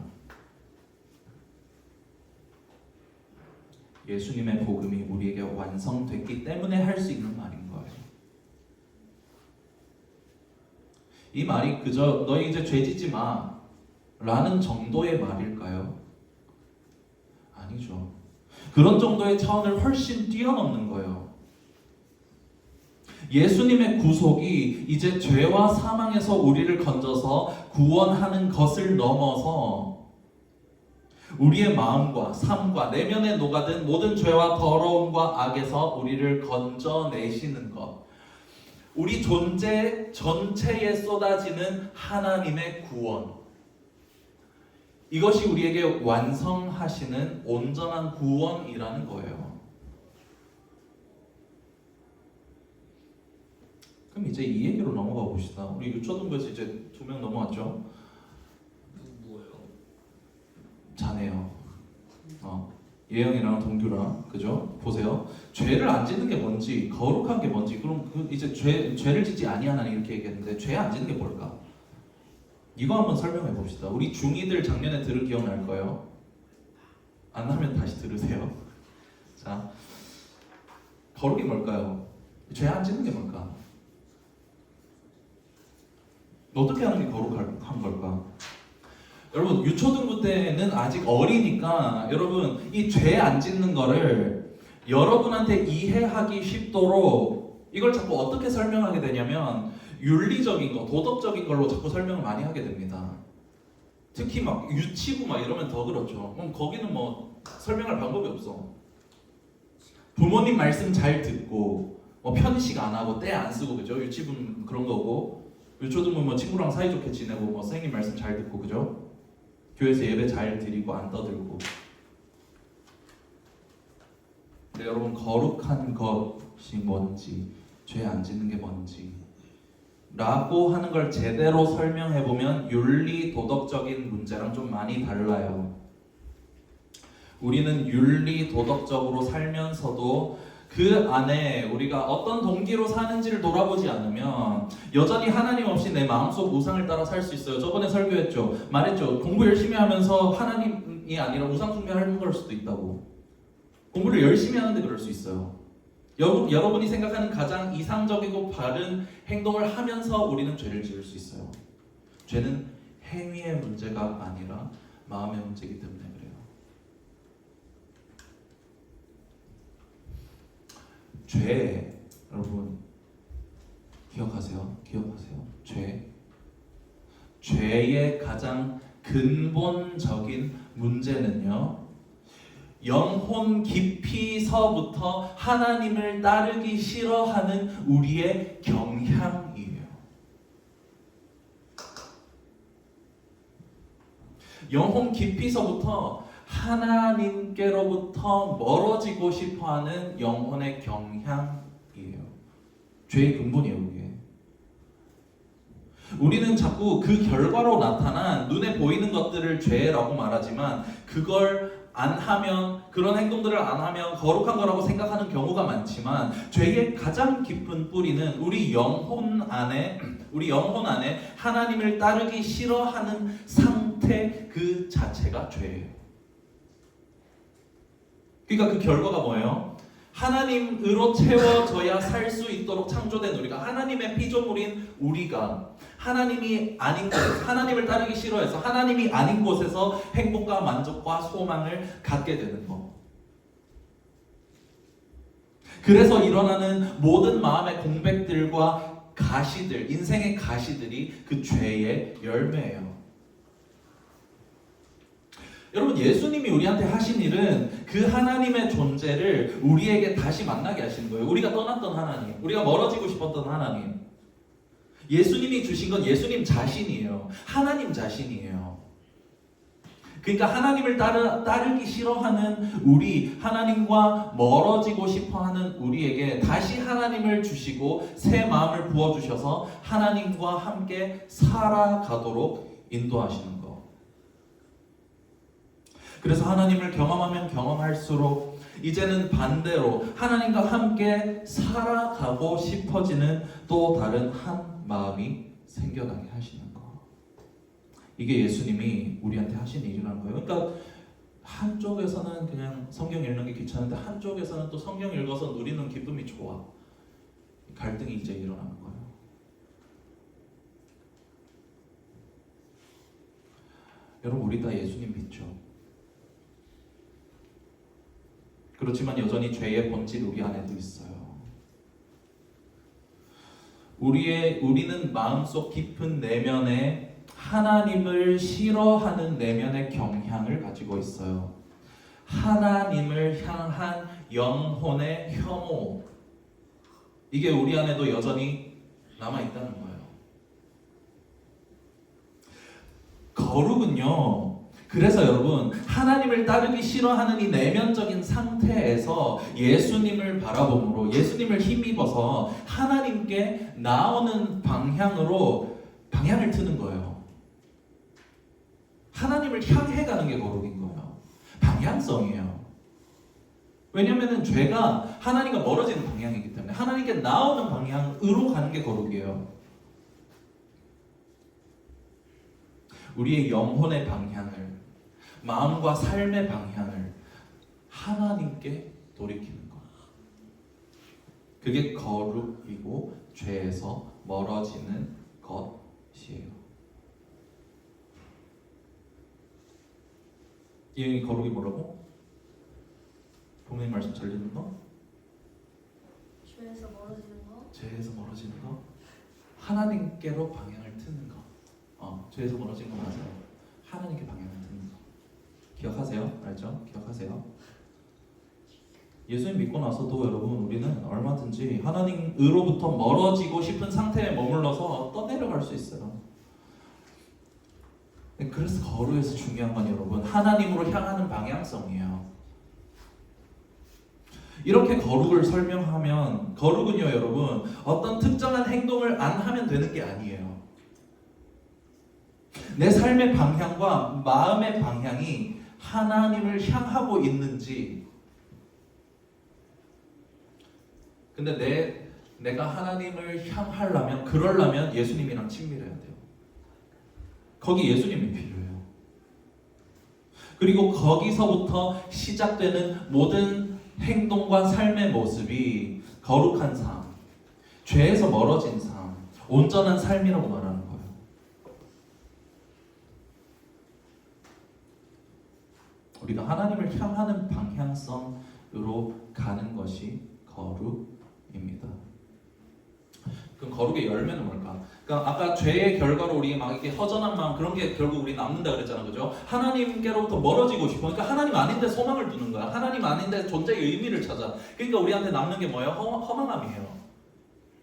예수님의 복음이 우리에게 완성됐기 때문에 할 수 있는 말인 거예요. 이 말이 그저 너희 이제 죄 짓지 마 라는 정도의 말일까요? 아니죠. 그런 정도의 차원을 훨씬 뛰어넘는 거예요. 예수님의 구속이 이제 죄와 사망에서 우리를 건져서 구원하는 것을 넘어서 우리의 마음과 삶과 내면에 녹아든 모든 죄와 더러움과 악에서 우리를 건져내시는 것, 우리 존재 전체에 쏟아지는 하나님의 구원, 이것이 우리에게 완성하시는 온전한 구원이라는 거예요. 그럼 이제 이 얘기로 넘어가 봅시다. 우리 유초등부에서 이제 2명 넘어왔죠? 누구예요? 자네요. 예영이랑 동규랑 그죠? 보세요. 죄를 안 짓는 게 뭔지, 거룩한 게 뭔지, 그럼 이제 죄를 짓지 아니하나니 이렇게 얘기했는데 죄 안 짓는 게 뭘까? 이거 한번 설명해 봅시다. 우리 중2들 작년에 들은 기억날 거예요. 안 나면 다시 들으세요. 자, 거룩이 뭘까요? 죄 안 짓는 게 뭘까? 어떻게 하는 게 거룩한 걸까? 여러분 유초등부 때는 아직 어리니까 여러분 이 죄 안 짓는 거를 여러분한테 이해하기 쉽도록 이걸 자꾸 어떻게 설명하게 되냐면 윤리적인 거, 도덕적인 걸로 자꾸 설명을 많이 하게 됩니다. 특히 막 유치부 막 이러면 더 그렇죠. 그럼 거기는 뭐 설명할 방법이 없어. 부모님 말씀 잘 듣고 뭐 편식 안 하고 때 안 쓰고 그죠? 유치부는 그런 거고 유초등부는 뭐 친구랑 사이좋게 지내고 뭐 선생님 말씀 잘 듣고 그죠? 교회에서 예배 잘 드리고 안 떠들고. 근데 여러분 거룩한 것이 뭔지, 죄 안 짓는 게 뭔지 라고 하는 걸 제대로 설명해보면 윤리 도덕적인 문제랑 좀 많이 달라요. 우리는 윤리 도덕적으로 살면서도 그 안에 우리가 어떤 동기로 사는지를 돌아보지 않으면 여전히 하나님 없이 내 마음속 우상을 따라 살 수 있어요. 저번에 설교했죠. 말했죠. 공부 열심히 하면서 하나님이 아니라 우상 숭배하는 걸 수도 있다고. 공부를 열심히 하는데 그럴 수 있어요. 여러분이 생각하는 가장 이상적이고 바른 행동을 하면서 우리는 죄를 지을 수 있어요. 죄는 행위의 문제가 아니라 마음의 문제이기 때문에 그래요. 죄, 여러분 기억하세요. 죄의 가장 근본적인 문제는요, 영혼 깊이서부터 하나님을 따르기 싫어하는 우리의 경향이에요. 영혼 깊이서부터 하나님께로부터 멀어지고 싶어하는 영혼의 경향이에요. 죄의 근본이에요, 그게. 우리는 자꾸 그 결과로 나타난 눈에 보이는 것들을 죄라고 말하지만 그걸 안 하면, 그런 행동들을 안 하면 거룩한 거라고 생각하는 경우가 많지만 죄의 가장 깊은 뿌리는 우리 영혼 안에 하나님을 따르기 싫어하는 상태 그 자체가 죄예요. 그러니까 그 결과가 뭐예요? 하나님으로 채워져야 살 수 있도록 창조된 우리가, 하나님의 피조물인 우리가 하나님이 아닌 곳, 하나님을 따르기 싫어해서 하나님이 아닌 곳에서 행복과 만족과 소망을 갖게 되는 것. 그래서 일어나는 모든 마음의 공백들과 가시들, 인생의 가시들이 그 죄의 열매예요. 여러분, 예수님이 우리한테 하신 일은 그 하나님의 존재를 우리에게 다시 만나게 하시는 거예요. 우리가 떠났던 하나님, 우리가 멀어지고 싶었던 하나님. 예수님이 주신 건 예수님 자신이에요. 하나님 자신이에요. 그러니까 하나님을 따르기 싫어하는 우리, 하나님과 멀어지고 싶어하는 우리에게 다시 하나님을 주시고 새 마음을 부어주셔서 하나님과 함께 살아가도록 인도하시는 것. 그래서 하나님을 경험하면 경험할수록 이제는 반대로 하나님과 함께 살아가고 싶어지는 또 다른 한 마음이 생겨나게 하시는 것. 이게 예수님이 우리한테 하신 일이라는 거예요. 그러니까 한쪽에서는 그냥 성경 읽는 게 귀찮은데 한쪽에서는 또 성경 읽어서 누리는 기쁨이 좋아. 갈등이 이제 일어나는 거예요. 여러분, 우리 다 예수님 믿죠? 그렇지만 여전히 죄의 본질 우리 안에도 있어요. 우리는 마음속 깊은 내면에 하나님을 싫어하는 내면의 경향을 가지고 있어요. 하나님을 향한 영혼의 혐오. 이게 우리 안에도 여전히 남아있다는 거예요. 거룩은요, 그래서 여러분, 하나님을 따르기 싫어하는 이 내면적인 상태에서 예수님을 바라봄으로, 예수님을 힘입어서 하나님께 나오는 방향으로 방향을 트는 거예요. 하나님을 향해 가는 게 거룩인 거예요. 방향성이에요. 왜냐하면 죄가 하나님과 멀어지는 방향이기 때문에 하나님께 나오는 방향으로 가는 게 거룩이에요. 우리의 영혼의 방향을, 마음과 삶의 방향을 하나님께 돌이키는 것. 그게 거룩이고 죄에서 멀어지는 것이에요. 이 거룩이 뭐라고? 본인 말씀 잘 듣는 거? 죄에서 멀어지는 거? 죄에서 멀어지는 거? 하나님께로 방향을 트는 거. 죄에서 멀어진 거 맞아요. 하나님께 방향을 트는 거. 기억하세요? 알죠? 기억하세요? 예수님 믿고 나서도 여러분, 우리는 얼마든지 하나님으로부터 멀어지고 싶은 상태에 머물러서 떠내려갈 수 있어요. 그래서 거룩에서 중요한 건 여러분, 하나님으로 향하는 방향성이에요. 이렇게 거룩을 설명하면, 거룩은요 여러분, 어떤 특정한 행동을 안 하면 되는 게 아니에요. 내 삶의 방향과 마음의 방향이 하나님을 향하고 있는지. 근데 내가 하나님을 향하려면, 그러려면 예수님이랑 친밀해야 돼요. 거기 예수님이 필요해요. 그리고 거기서부터 시작되는 모든 행동과 삶의 모습이 거룩한 삶, 죄에서 멀어진 삶, 온전한 삶이라고 말하는 거예요. 우리가 하나님을 향하는 방향성으로 가는 것이 거룩입니다. 그럼 거룩의 열매는 뭘까? 그러니까 아까 죄의 결과로 우리 막 이렇게 허전한 마음 그런 게 결국 우리 남는다 그랬잖아, 그죠? 하나님께로부터 멀어지고 싶어. 그러니까 하나님 아닌데 소망을 두는 거야. 하나님 아닌데 존재의 의미를 찾아. 그러니까 우리한테 남는 게 뭐예요? 허망함이에요.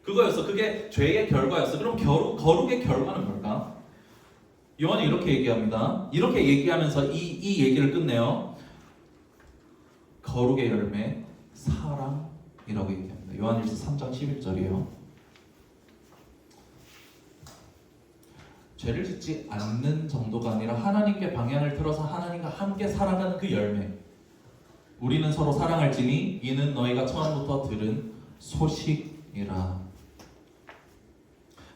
그거였어. 그게 죄의 결과였어. 그럼 거룩의 결과는 뭘까? 요한이 이렇게 얘기합니다. 이렇게 얘기하면서 이 얘기를 끝내요. 거룩의 열매, 사랑이라고 얘기합니다. 요한일서 3장 11절이에요. 죄를 짓지 않는 정도가 아니라 하나님께 방향을 틀어서 하나님과 함께 살아가는 그 열매. 우리는 서로 사랑할지니 이는 너희가 처음부터 들은 소식이라.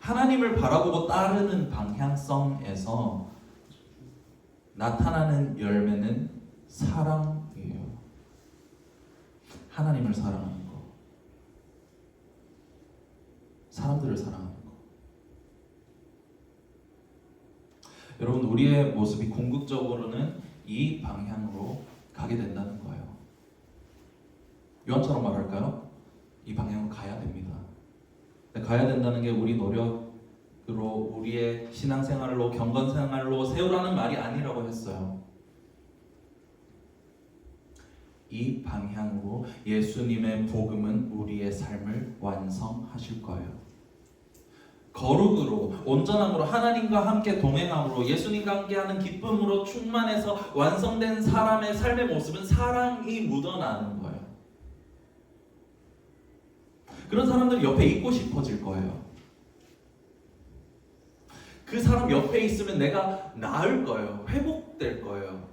하나님을 바라보고 따르는 방향성에서 나타나는 열매는 사랑이에요. 하나님을 사랑하는 거, 사람들을 사랑하는 거. 여러분, 우리의 모습이 궁극적으로는 이 방향으로 가게 된다는 거예요. 요한처럼 말할까요? 이 방향으로 가야 됩니다. 가야 된다는 게 우리 노력으로 우리의 신앙생활로 경건생활로 세우라는 말이 아니라고 했어요. 이 방향으로 예수님의 복음은 우리의 삶을 완성하실 거예요. 거룩으로 온전함으로 하나님과 함께 동행함으로 예수님과 함께하는 기쁨으로 충만해서 완성된 사람의 삶의 모습은 사랑이 묻어나는 거예요. 그런 사람들 옆에 있고 싶어질 거예요. 그 사람 옆에 있으면 내가 나을 거예요. 회복될 거예요.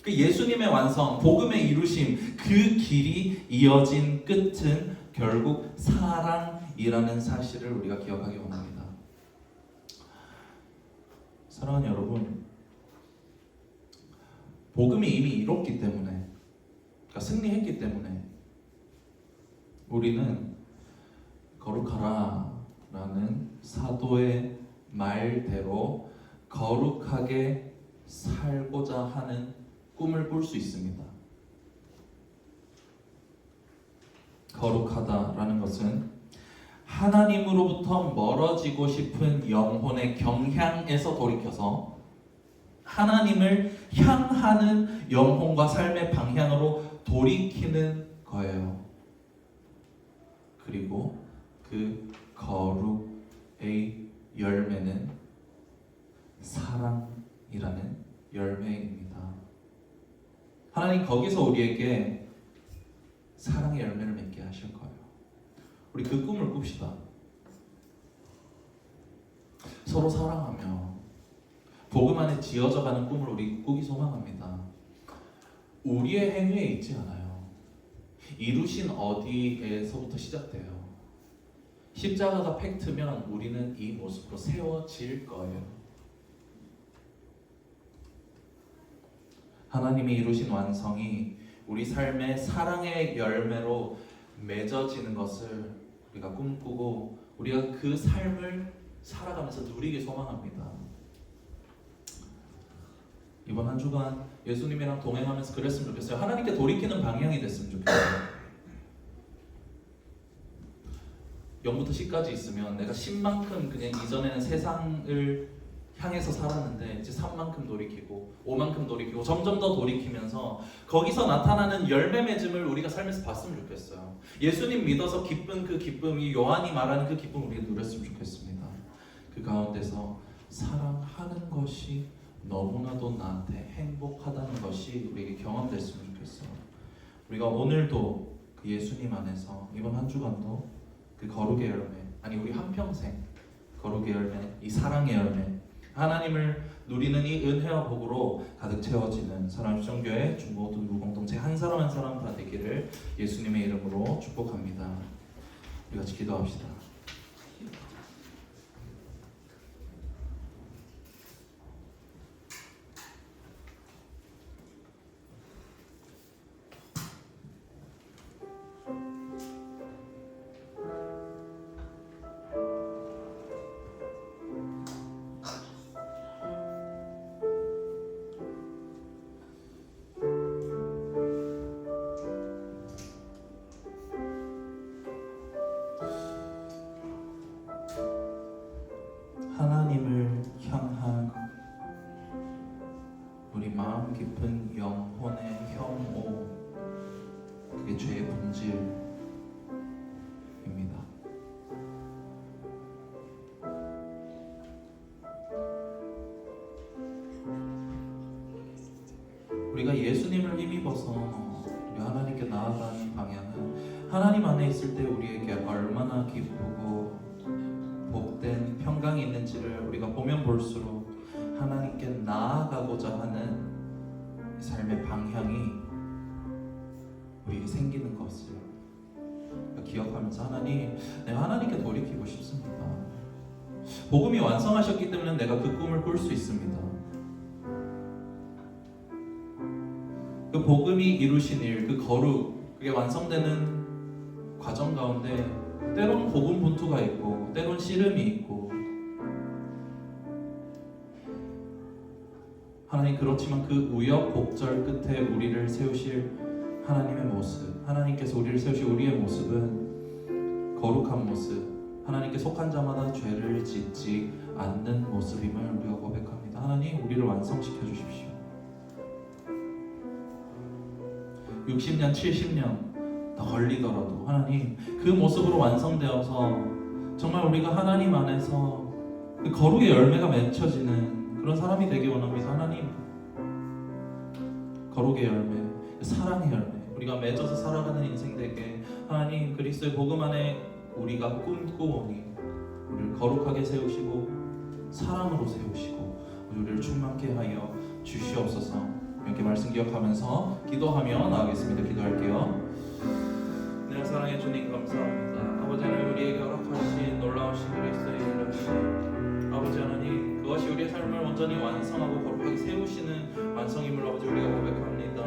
그 예수님의 완성, 복음의 이루심, 그 길이 이어진 끝은 결국 사랑이라는 사실을 우리가 기억하기 원합니다. 사랑하는 여러분, 복음이 이미 이뤘기 때문에, 그러니까 승리했기 때문에 우리는 거룩하라 라는 사도의 말대로 거룩하게 살고자 하는 꿈을 꿀 수 있습니다. 거룩하다라는 것은 하나님으로부터 멀어지고 싶은 영혼의 경향에서 돌이켜서 하나님을 향하는 영혼과 삶의 방향으로 돌이키는 거예요. 그리고 그 거룩의 열매는 사랑이라는 열매입니다. 하나님 거기서 우리에게 사랑의 열매를 맺게 하실 거예요. 우리 그 꿈을 꿉시다. 서로 사랑하며 복음 안에 지어져가는 꿈을 우리 꾸기 소망합니다. 우리의 행위에 있지 않아요. 이루신 어디에서부터 시작돼요. 십자가가 팩트면 우리는 이 모습으로 세워질 거예요. 하나님이 이루신 완성이 우리 삶의 사랑의 열매로 맺어지는 것을 우리가 꿈꾸고 우리가 그 삶을 살아가면서 누리길 소망합니다. 이번 한 주간 예수님이랑 동행하면서 그랬으면 좋겠어요. 하나님께 돌이키는 방향이 됐으면 좋겠어요. 0부터 10까지 있으면 내가 10만큼 그냥 이전에는 세상을 향해서 살았는데 이제 3만큼 돌이키고 5만큼 돌이키고 점점 더 돌이키면서 거기서 나타나는 열매 맺음을 우리가 삶에서 봤으면 좋겠어요. 예수님 믿어서 기쁜 그 기쁨이 요한이 말하는 그 기쁨을 우리가 누렸으면 좋겠습니다. 그 가운데서 사랑하는 것이 너무나도 나한테 행복하다는 것이 우리에게 경험됐으면 좋겠어요. 우리가 오늘도 그 예수님 안에서 이번 한 주간도 그 거룩의 열매, 아니 우리 한평생 거룩의 열매, 이 사랑의 열매, 하나님을 누리는 이 은혜와 복으로 가득 채워지는 사랑의 수정교회 중보 동부 공동체 한 사람 한 사람 다 되기를 예수님의 이름으로 축복합니다. 우리 같이 기도합시다. 힘을 힘입어서 우리 하나님께 나아가는 방향은 하나님 안에 있을 때 우리에게 얼마나 기쁘고 복된 평강이 있는지를 우리가 보면 볼수록 하나님께 나아가고자 하는 삶의 방향이 우리에게 생기는 것을 기억하면서 하나님, 내가 하나님께 돌이키고 싶습니다. 복음이 완성하셨기 때문에 내가 그 꿈을 꿀 수 있습니다. 그 복음이 이루신 일, 그 거룩, 그게 완성되는 과정 가운데 때론 고군분투가 있고 때론 씨름이 있고 하나님, 그렇지만 그 우여곡절 끝에 우리를 세우실 하나님의 모습, 하나님께서 우리를 세우실 우리의 모습은 거룩한 모습, 하나님께 속한 자마다 죄를 짓지 않는 모습임을 우리가 고백합니다. 하나님, 우리를 완성시켜 주십시오. 60년, 70년 더 걸리더라도 하나님, 그 모습으로 완성되어서 정말 우리가 하나님 안에서 그 거룩의 열매가 맺혀지는 그런 사람이 되기 원합니다. 하나님, 거룩의 열매, 사랑의 열매, 우리가 맺어서 살아가는 인생 되게 하나님, 그리스도의 복음 안에 우리가 꿈꾸오니 우리를 거룩하게 세우시고 사랑으로 세우시고 우리를 충만케 하여 주시옵소서. 이렇게 말씀 기억하면서 기도하며 나가겠습니다. 기도할게요. 네, 사랑의 주님 감사합니다. 아버지 하나님, 우리에게 허락하신 놀라우신 그리스도의 일하심, 아버지 하나님, 그것이 우리의 삶을 온전히 완성하고 거룩하게 세우시는 완성임을 아버지 우리가 고백합니다.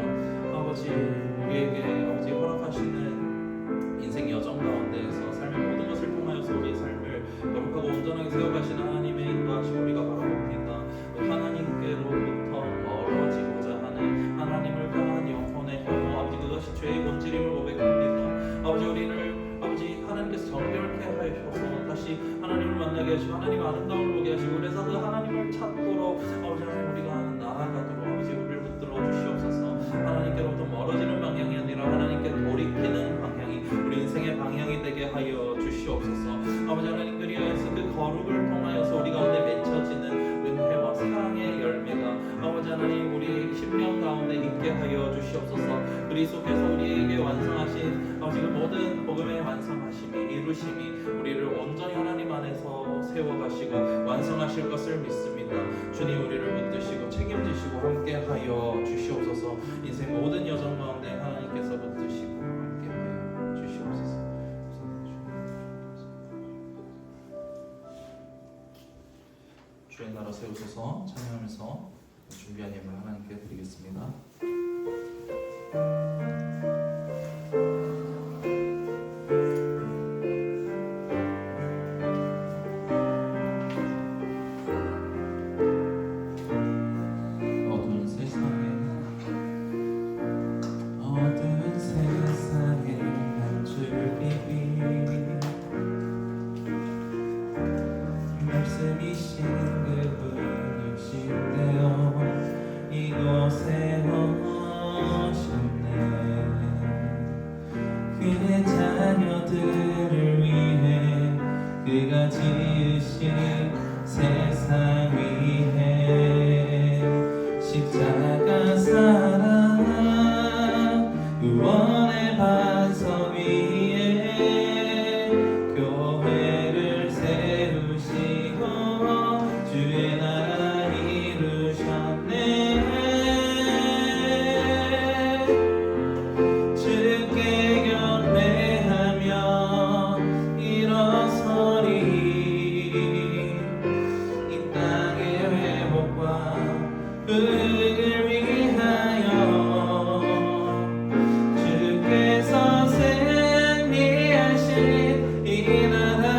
아버지, 우리에게 아버지 허락하시는 인생 여정 가운데에서 삶의 모든 것을 통하여서 우리의 삶을 거룩하고 온전하게 세워가시는 하나님의 인도하심 우리가 바라봅니다. 하나님께로부터 멀어지고자 하는 하나님을 향한 영혼의 혐오, 아버지 그것이 죄의 본질임을 고백합니다. 아버지, 우리를 아버지 하나님께서 정결케 하셔서 다시 하나님을 만나게 하시고 하나님 아름다움을 보게 하시고, 그래서 그 하나님을 찾도록 아버지 하나님 우리가 나아가도록 아버지 우리를 붙들어 주시옵소서. 하나님께로부터 멀어지는 방향이 아니라 하나님께 돌이키는 방향이 우리 인생의 방향이 되게 하여 주시옵소서. 아버지 하나님, 그리하여서 그 거룩을 통하여서 우리 가운데 맺혀지는 은혜와 사랑의 열매가 아버지 하나님 우리 심령 가운데 있게 하여 주시옵소서. 그리스도께서 우리에게 완성하신 아버지 그 모든 복음의 완성하심이, 이루심이 우리를 온전히 하나님 안에서 세워가시고 완성하실 것을 믿습니다. 주님, 우리를 붙드시고 책임지시고 함께 하여 주시옵소서. 인생 모든 여정 가운데 하나님께서 붙드시고 함께 하여 주시옵소서. 주의 나라 세우소서 찬양하면서 준비한 예물 하나님께 드리겠습니다. 그의 자녀들을 위해 그가 지으신 세상 위에 십자가 사랑 구원의 반석 위에 교회를 세우시고 주의 나라 이루셨네. 주께 경배하며 일어서리. 이 땅의 회복과 의를 위하여 주께서 승리하신 이 나라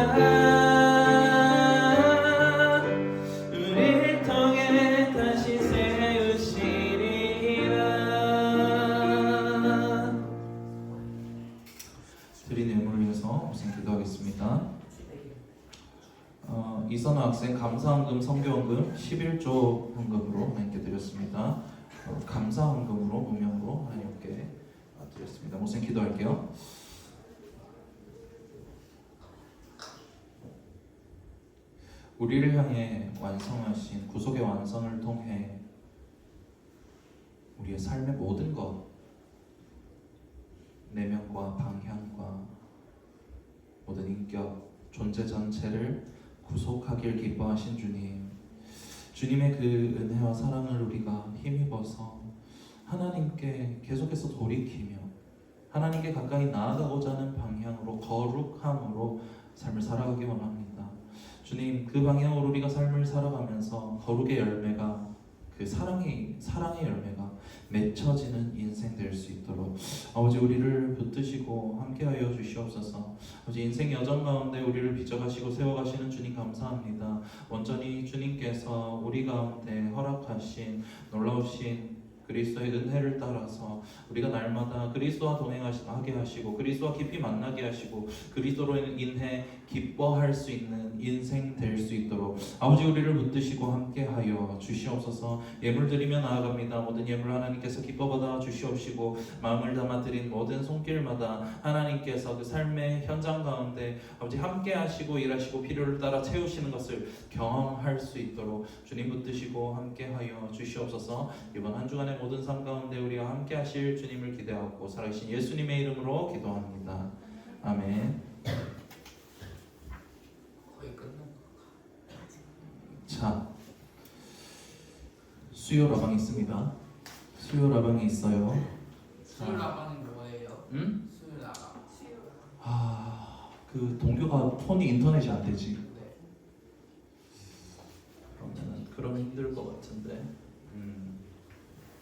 우리를 통해 다시 세우시리라. 드린 예물을 위해서 우선 기도하겠습니다. 이선우 학생 감사헌금 성교헌금 11조 헌금으로 하나님께 드렸습니다. 감사헌금으로 무명으로 하나님께 드렸습니다. 우선 기도할게요. 우리를 향해 완성하신 구속의 완성을 통해 우리 우리의 삶의 모든 것, 내면과 방향과 모든 인격, 존재 전체를 구속하길 기뻐하신 주님, 주님의 그 은혜와 사랑을 우리가 힘입어서 하나님께 계속해서 돌이키며 하나님께 가까이 나아가고자 하는 방향으로 거룩함으로 삶을 살아가기 원합니다. 주님, 그 방향으로 우리가 삶을 살아가면서 거룩의 열매가, 그 사랑의 열매가 맺혀지는 인생 될 수 있도록 아버지 우리를 붙드시고 함께하여 주시옵소서. 아버지 인생 여정 가운데 우리를 빚어가시고 세워가시는 주님 감사합니다. 온전히 주님께서 우리 가운데 허락하신 놀라우신 그리스도의 은혜를 따라서 우리가 날마다 그리스도와 동행하게 하시고 그리스도와 깊이 만나게 하시고 그리스도로 인해 기뻐할 수 있는 인생 될 수 있도록 아버지 우리를 붙드시고 함께하여 주시옵소서. 예물 드리며 나아갑니다. 모든 예물 하나님께서 기뻐 받아 주시옵시고 마음을 담아 드린 모든 손길마다 하나님께서 그 삶의 현장 가운데 아버지 함께하시고 일하시고 필요를 따라 채우시는 것을 경험할 수 있도록 주님 붙드시고 함께하여 주시옵소서. 이번 한 주간의 모든 삶 가운데 우리와 함께 하실 주님을 기대하고 살아계신 예수님의 이름으로 기도합니다. 아멘. 거의 끝난 거. 자, 수요 라방이 있습니다. 수요 라방이 있어요. 수요일 라방은 뭐예요? 응? 수요일 라방. 그 동교가 폰이 인터넷이 안 되지. 네. 그러면 힘들 것 같은데.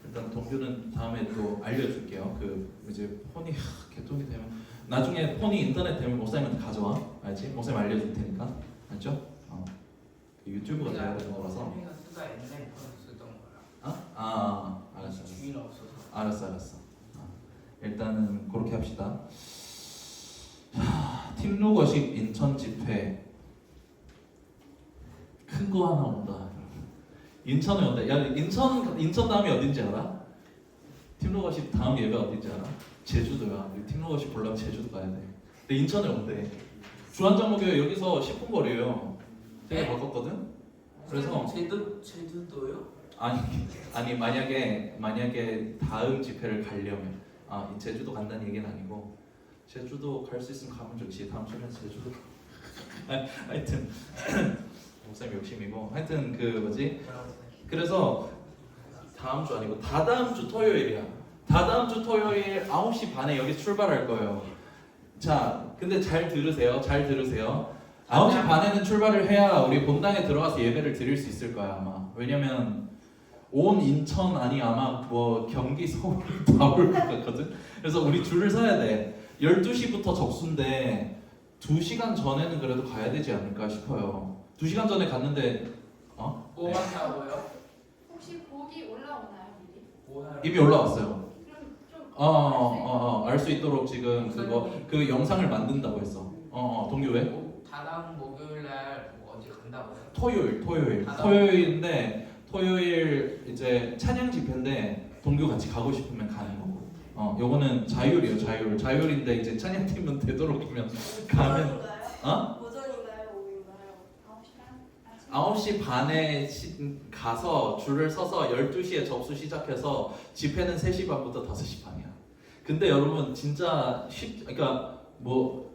일단 동규는 다음에 또 알려줄게요. 그 이제 폰이 개통이 되면 나중에 폰이 인터넷 되면 목사님한테 가져와, 알지? 목사님 알려줄 테니까, 알죠? 그 유튜브가 돼야 되는 거라서. 우리가 쓰다 옛날에 쓰던 거라. 알았어. 주인 없어서. 알았어. 일단은 그렇게 합시다. 팀로거십 인천 집회 큰 거 하나 온다. 인천에 온다. 야, 인천 다음이 어딘지 알아? 팀로거십 다음 예배 어딘지 알아? 제주도야. 우리 팀로거십 보려면 제주도 가야 돼. 근데 인천에 온대. 주한장로교회 여기서 10분 거리예요. 되게 네? 가깝거든. 그래서 제주도요? 아니 만약에 다음 집회를 가려면 이 제주도 간다는 얘기는 아니고 제주도 갈 수 있으면 가면 좋지. 다음 주면 제주도. 하여튼 목사님 욕심이고 하여튼 그 뭐지? 그래서 다음 주 아니고 다다음 주 토요일이야. 다다음 주 토요일 9시 반에 여기 출발할 거예요. 자, 근데 잘 들으세요. 9시 반에는 출발을 해야 우리 본당에 들어가서 예배를 드릴 수 있을 거야 아마. 왜냐면 온 인천 아마 뭐 경기 서울 다 올 것 같거든. 그래서 우리 줄을 서야 돼. 12시부터 접수인데 2시간 전에는 그래도 가야 되지 않을까 싶어요. 2시간 전에 갔는데 뭐 한다고요? 혹시 곡이 올라오나요, 미리? 이미 올라왔어요. 그럼 좀 알 수 있도록 지금 그 영상을 만든다고 했어. 동료회? 다다음 목요일 날뭐 어디 간다고요? 토요일인데 토요일 이제 찬양 집회인데 동교 같이 가고 싶으면 가는 거고. 요거는 자율이에요. 자율인데 이제 찬양팀은 되도록이면 가면. 오전인가요? 오후인가요? 9시 반? 9시 반에 가서 줄을 서서 12시에 접수 시작해서 집회는 3시 반부터 5시 반이야. 근데 여러분 진짜 그러니까 뭐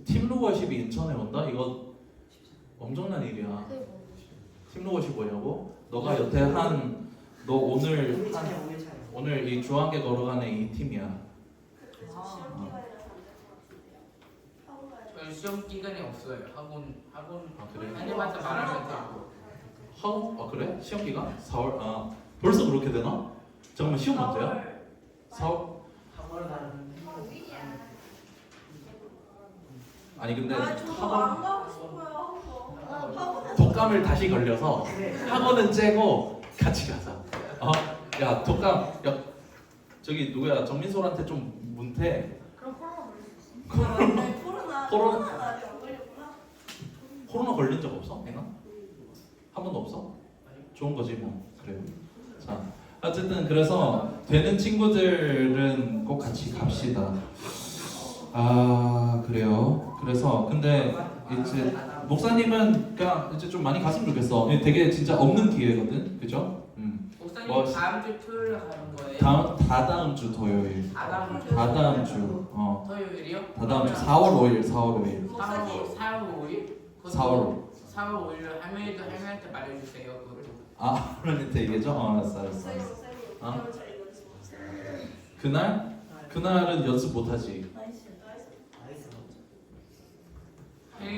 팀로거십이 인천에 온다? 이거 엄청난 일이야. 팀로거십 뭐냐고? 너가 여태 너 오늘 이 주한계 걸어가는 이 팀이야. 저희 시험 기간이 없어요. 학원 그래? 한해마다 말하면 되고. 학원? 그래? 시험 기간? 4월? 벌써 그렇게 되나? 잠깐만 시험 언제야? 4월? 3월 가는. 아니 근데 저도 안 가고 싶어요, 학원. 독감을 다시 걸려서 학원은 째고 같이 가자. 야 독감 저기 누구야 정민솔한테 좀 문태. 그럼 코로나 걸릴 수 있어? 코로나 아직 안 걸렸구나. 코로나 걸린 적 없어? 내가? 한 번도 없어? 좋은 거지 뭐. 그래. 자 어쨌든 그래서 되는 친구들은 꼭 같이 갑시다. 그래요. 그래서 근데 이제 목사님은 그냥 이제 좀 많이 갔으면 좋겠어. 되게 진짜 없는 기회거든, 그죠? 목사님 목사님 뭐 다음 주 토요일에 가는 거예요? 다다음 주 토요일. 다다음 주. 토요일이요? 다다음 주 4월 5일. 4월 5일. 4월 5일? 4월 4월 5일로 할머니도 할머니한테 말해주세요. 그걸. 아, 할머니한테 얘기해줘? 알았어. 어? 그날은 연습 못하지.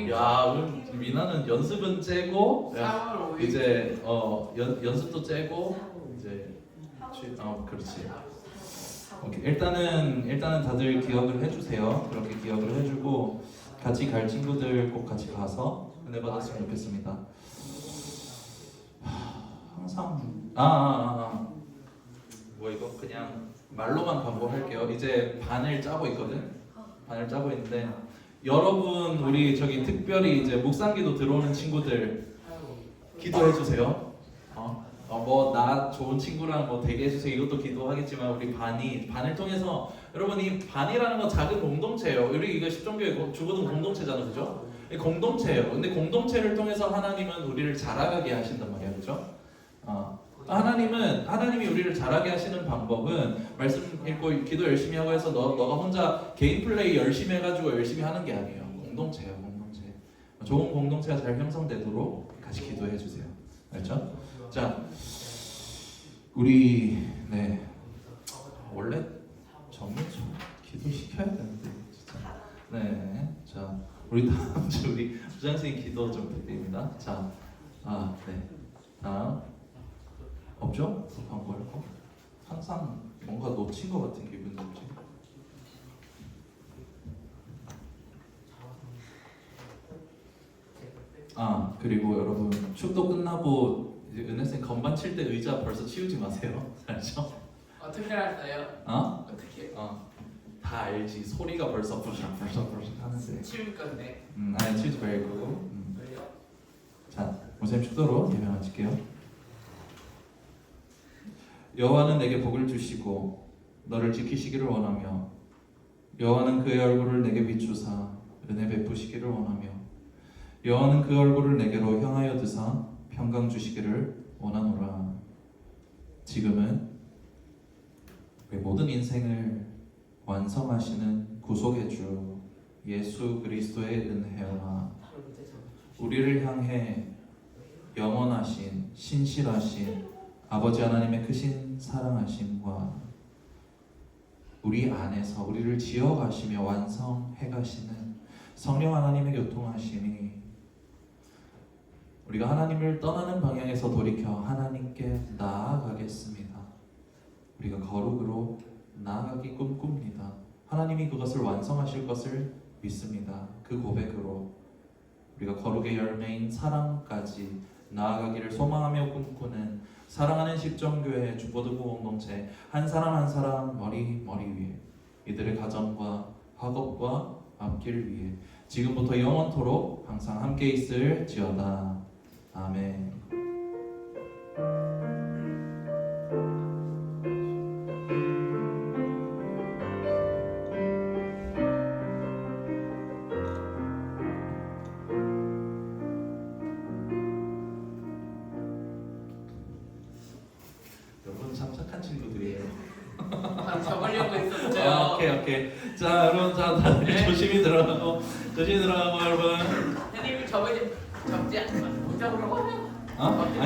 야, 그럼 미나는 연습은 째고 4월 5일. 이제 연습도 째고 이제 그렇지. 오케이. 일단은 다들 기억을 해주세요. 그렇게 기억을 해주고 같이 갈 친구들 꼭 같이 가서 은혜 받았으면 좋겠습니다. 항상 뭐 이거 그냥 말로만 광고할게요. 이제 반을 짜고 있거든. 반을 짜고 있는데 여러분 우리 저기 특별히 이제 묵상기도 들어오는 친구들 기도해 주세요. 뭐 나 좋은 친구랑 뭐 되게 해주세요. 이것도 기도하겠지만 우리 반을 통해서 여러분 이 반이라는 건 작은 공동체예요. 우리 이거 십종교의 주거든 공동체잖아요, 그죠? 공동체예요. 근데 공동체를 통해서 하나님은 우리를 자라가게 하신단 말이야, 그죠? 하나님이 우리를 자라게 하시는 방법은 말씀 읽고 기도 열심히 하고 해서 너가 혼자 개인 플레이 열심히 해가지고 열심히 하는 게 아니에요. 공동체예요, 공동체. 좋은 공동체가 잘 형성되도록 같이 기도해 주세요. 알죠? 자, 우리 원래 전문적으로 기도 시켜야 되는데 진짜. 자, 우리 다음 주 우리 부장님 기도 좀 부탁드립니다. 자, 다음 없죠? 광고할 거? 항상 뭔가 놓친 것 같은 기분이 없지? 그리고 여러분 축도 끝나고 이제 은혜쌤 건반 칠 때 의자 벌써 치우지 마세요. 알죠? 어떻게 알았어요? 어떻게? 다 알지. 소리가 벌써 벌써 하는데. 치울 건데. 아니 치우지 말고. 왜요? 자, 모세님 축도로 예배 마칠게요. 여호와는 내게 복을 주시고 너를 지키시기를 원하며 여호와는 그의 얼굴을 내게 비추사 은혜 베푸시기를 원하며 여호와는 그 얼굴을 내게로 향하여 드사 평강 주시기를 원하노라. 지금은 우리 모든 인생을 완성하시는 구속의 주 예수 그리스도의 은혜와 우리를 향해 영원하신 신실하신 아버지 하나님의 크신 사랑하심과 우리 안에서 우리를 지어가시며 완성해가시는 성령 하나님의 교통하심이 우리가 하나님을 떠나는 방향에서 돌이켜 하나님께 나아가겠습니다. 우리가 거룩으로 나아가기 꿈꿉니다. 하나님이 그것을 완성하실 것을 믿습니다. 그 고백으로 우리가 거룩의 열매인 사랑까지 나아가기를 소망하며 꿈꾸는 사랑하는 십정교회 주보드부 공동체 한 사람 한 사람 머리 위에 이들의 가정과 학업과 앞길 위에 지금부터 영원토록 항상 함께 있을지어다. 아멘. 여러분 참 착한 친구들이에요. 적으려고 했었어요. 오케이. 자, 여러분 다들 조심히 들어가고 여러분. 선생님이 적지 않고 적으라고? 아니